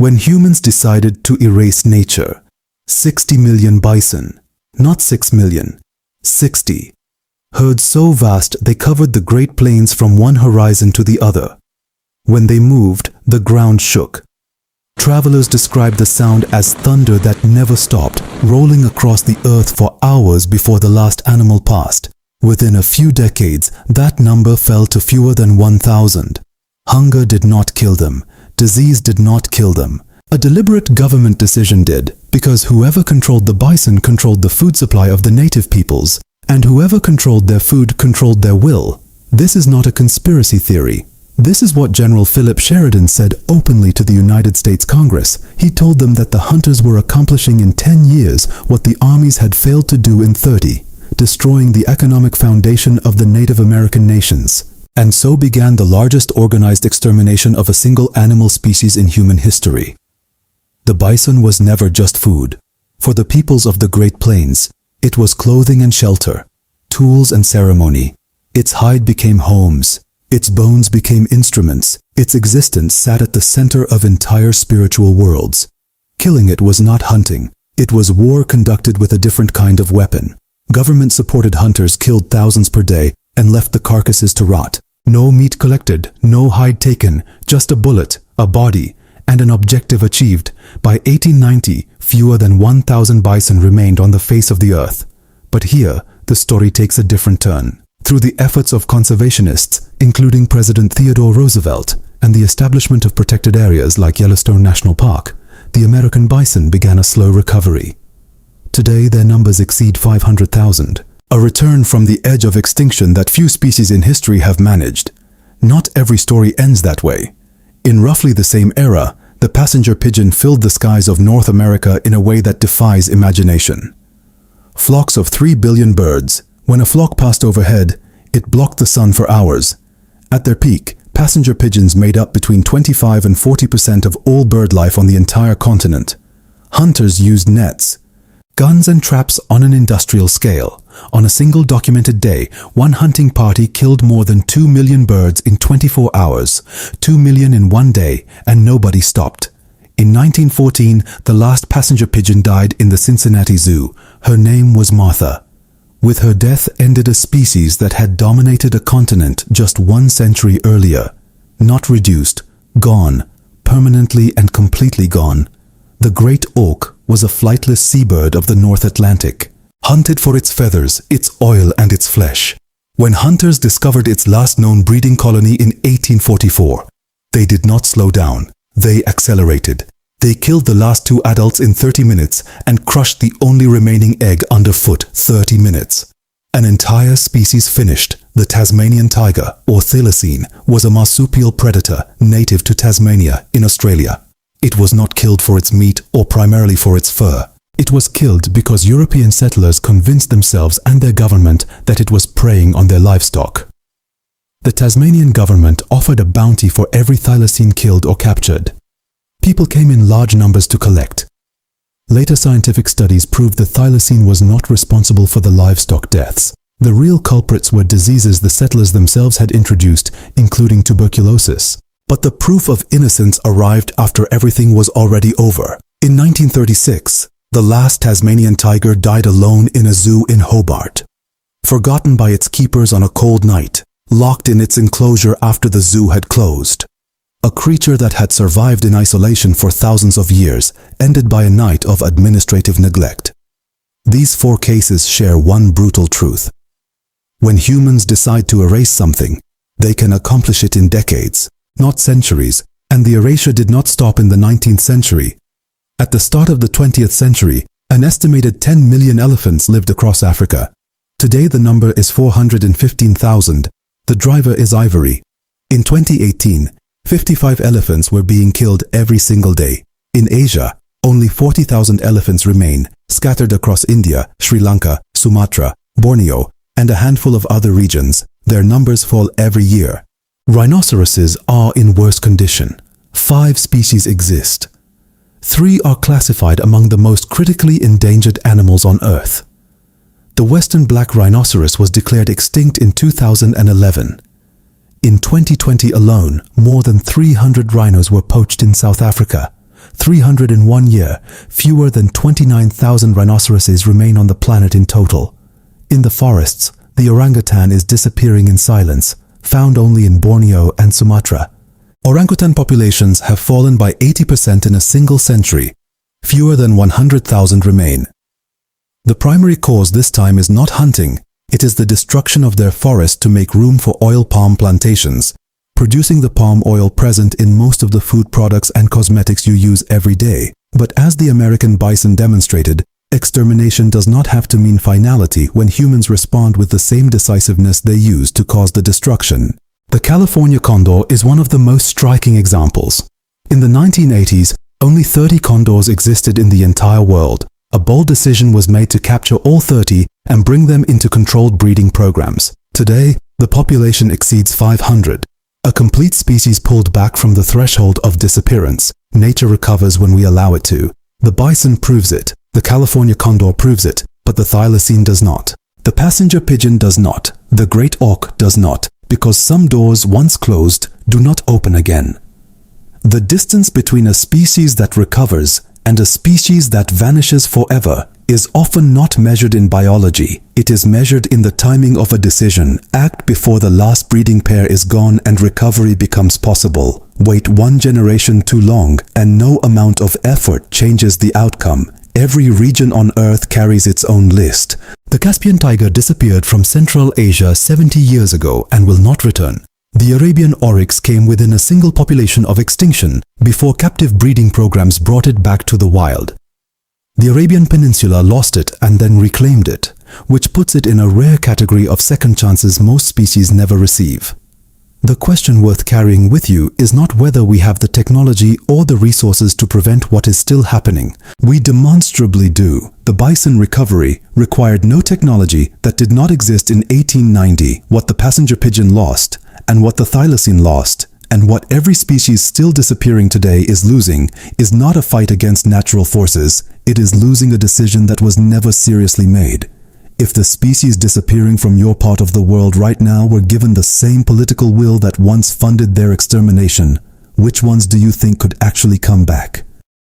When humans decided to erase nature, 60 million bison, not 6 million, 60, herds so vast they covered the Great Plains from one horizon to the other. When they moved, the ground shook. Travelers described the sound as thunder that never stopped, rolling across the earth for hours before the last animal passed. Within a few decades, that number fell to fewer than 1,000. Hunger did not kill them. Disease did not kill them. A deliberate government decision did, because whoever controlled the bison controlled the food supply of the native peoples, and whoever controlled their food controlled their will. This is not a conspiracy theory. This is what General Philip Sheridan said openly to the United States Congress. He told them that the hunters were accomplishing in 10 years what the armies had failed to do in 30, destroying the economic foundation of the Native American nations. And so began the largest organized extermination of a single animal species in human history. The bison was never just food. For the peoples of the Great Plains, it was clothing and shelter, tools and ceremony. Its hide became homes. Its bones became instruments. Its existence sat at the center of entire spiritual worlds. Killing it was not hunting. It was war conducted with a different kind of weapon. Government-supported hunters killed thousands per day and left the carcasses to rot. No meat collected, no hide taken, just a bullet, a body, and an objective achieved. By 1890, fewer than 1,000 bison remained on the face of the earth. But here, the story takes a different turn. Through the efforts of conservationists, including President Theodore Roosevelt, and the establishment of protected areas like Yellowstone National Park, the American bison began a slow recovery. Today, their numbers exceed 500,000, a return from the edge of extinction that few species in history have managed. Not every story ends that way. In roughly the same era, the passenger pigeon filled the skies of North America in a way that defies imagination. Flocks of 3 billion birds. When a flock passed overhead, it blocked the sun for hours. At their peak, passenger pigeons made up between 25 and 40% of all bird life on the entire continent. Hunters used nets, guns and traps on an industrial scale. On a single documented day, one hunting party killed more than 2 million birds in 24 hours, 2 million in one day, and nobody stopped. In 1914, the last passenger pigeon died in the Cincinnati Zoo. Her name was Martha. With her death ended a species that had dominated a continent just 1 century earlier. Not reduced, gone, permanently and completely gone. The great auk was a flightless seabird of the North Atlantic, hunted for its feathers, its oil and its flesh. When hunters discovered its last known breeding colony in 1844, they did not slow down. They accelerated. They killed the last 2 adults in 30 minutes and crushed the only remaining egg underfoot 30 minutes. An entire species finished. The Tasmanian tiger, or thylacine, was a marsupial predator native to Tasmania in Australia. It was not killed for its meat or primarily for its fur. It was killed because European settlers convinced themselves and their government that it was preying on their livestock. The Tasmanian government offered a bounty for every thylacine killed or captured. People came in large numbers to collect. Later scientific studies proved the thylacine was not responsible for the livestock deaths. The real culprits were diseases the settlers themselves had introduced, including tuberculosis. But the proof of innocence arrived after everything was already over. In 1936, the last Tasmanian tiger died alone in a zoo in Hobart. Forgotten by its keepers on a cold night, locked in its enclosure after the zoo had closed. A creature that had survived in isolation for thousands of years ended by a night of administrative neglect. These 4 cases share one brutal truth. When humans decide to erase something, they can accomplish it in decades, not centuries, and the erasure did not stop in the 19th century. At the start of the 20th century, an estimated 10 million elephants lived across Africa. Today the number is 415,000. The driver is ivory. In 2018, 55 elephants were being killed every single day. In Asia, only 40,000 elephants remain, scattered across India, Sri Lanka, Sumatra, Borneo, and a handful of other regions. Their numbers fall every year. Rhinoceroses are in worse condition. 5 species exist. 3 are classified among the most critically endangered animals on Earth. The western black rhinoceros was declared extinct in 2011. In 2020 alone, more than 300 rhinos were poached in South Africa. 300 in 1 year, fewer than 29,000 rhinoceroses remain on the planet in total. In the forests, the orangutan is disappearing in silence, found only in Borneo and Sumatra. Orangutan populations have fallen by 80% in a single century. Fewer than 100,000 remain. The primary cause this time is not hunting, it is the destruction of their forest to make room for oil palm plantations, producing the palm oil present in most of the food products and cosmetics you use every day. But as the American bison demonstrated, extermination does not have to mean finality when humans respond with the same decisiveness they use to cause the destruction. The California condor is one of the most striking examples. In the 1980s, only 30 condors existed in the entire world. A bold decision was made to capture all 30 and bring them into controlled breeding programs. Today, the population exceeds 500. A complete species pulled back from the threshold of disappearance. Nature recovers when we allow it to. The bison proves it, the California condor proves it, but the thylacine does not. The passenger pigeon does not, the great auk does not, because some doors once closed do not open again. The distance between a species that recovers and a species that vanishes forever is often not measured in biology. It is measured in the timing of a decision. Act before the last breeding pair is gone and recovery becomes possible. Wait one generation too long and no amount of effort changes the outcome. Every region on Earth carries its own list. The Caspian tiger disappeared from Central Asia 70 years ago and will not return. The Arabian oryx came within a single population of extinction before captive breeding programs brought it back to the wild. The Arabian Peninsula lost it and then reclaimed it, which puts it in a rare category of second chances most species never receive. The question worth carrying with you is not whether we have the technology or the resources to prevent what is still happening. We demonstrably do. The bison recovery required no technology that did not exist in 1890. What the passenger pigeon lost, and what the thylacine lost, and what every species still disappearing today is losing, is not a fight against natural forces. It is losing a decision that was never seriously made. If the species disappearing from your part of the world right now were given the same political will that once funded their extermination, which ones do you think could actually come back?